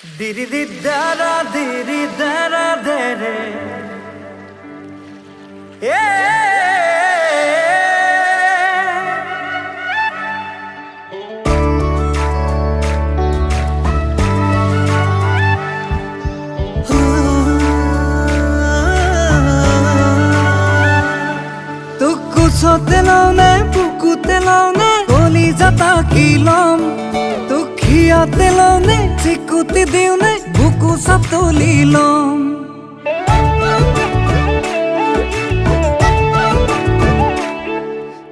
Diri di dara diri dara dere Tukku sote laune buku te laune Koli jata kilom Tukhiya te laune Chikuti diune buku satoli lom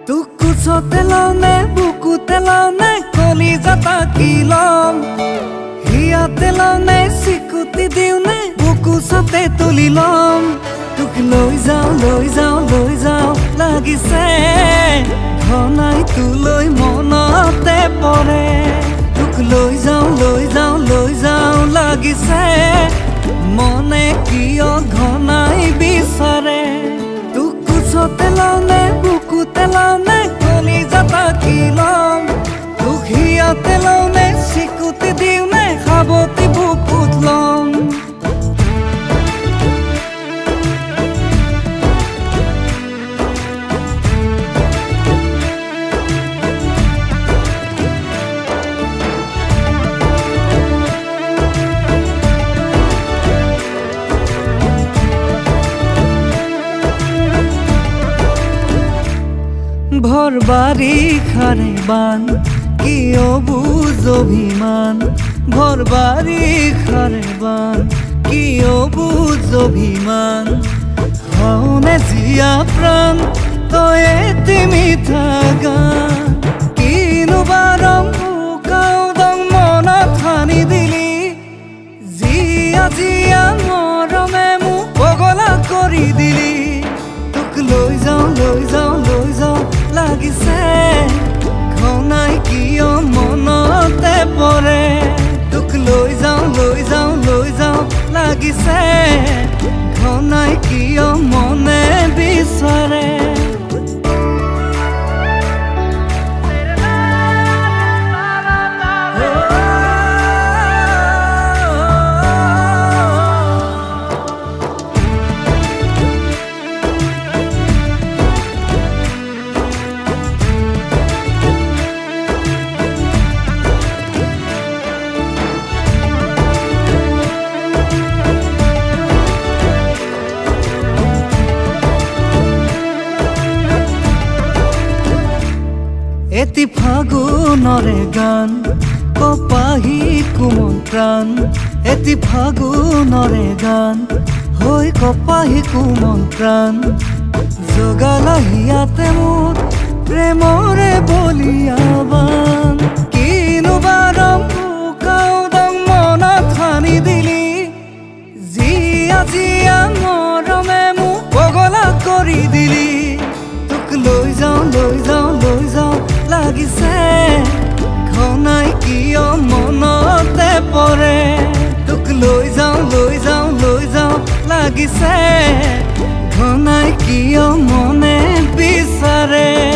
Tukku sote laune buku te laune Koli jata kilom Hiya te laune Chikuti diune buku sate tuli lom Tuk loi যাও লাগিছে ঘনাই তুলৈ মনতে পৰে তোক লৈ যাও লাগিছে মনে কিয় ঘনাই বিচাৰে তোক কোচতে লানে বুকুতে লানে কলি যাতা কিলম তোক হিয়াতে লানে চিকুতি দিওনে খাবতি বুকুত লম ভর বাড়ি খারে বান কিয় বুঝ অভিমান ভর বাড়ি খারে বান কিয় বুঝ অভিমান হওনে জিয়া প্রাণ তয়ে তুমি থাকা কিনো বারং বুকাও দং মনা খানি দিলি জিয়া জিয়া মরমে মু পগলা করি দিলি তোক লৈ যাও লাগিছে ঘনাই কিয় মনতে পৰে তোক লৈ যাও লাগিছে ঘনাই কিয় মনে বিচাৰে এটি ফাগুনরে গান কপাহি কুমন প্রাণ এটি ফাগুনরে গান হই কপাহি কুমন প্রাণ জগালা হিয়াতে মোর প্রেমরে বলিয়াবান কিনো বারং বুকাও দং মনা খানি দিলি জিয়া জিয়া মরমে মু পগলা করি দিলি তোক লৈ যাও লাগিছে ঘনাই কিয় মনতে পৰে তোক লৈ যাও লাগিছে ঘনাই কিয় মনে বিচাৰে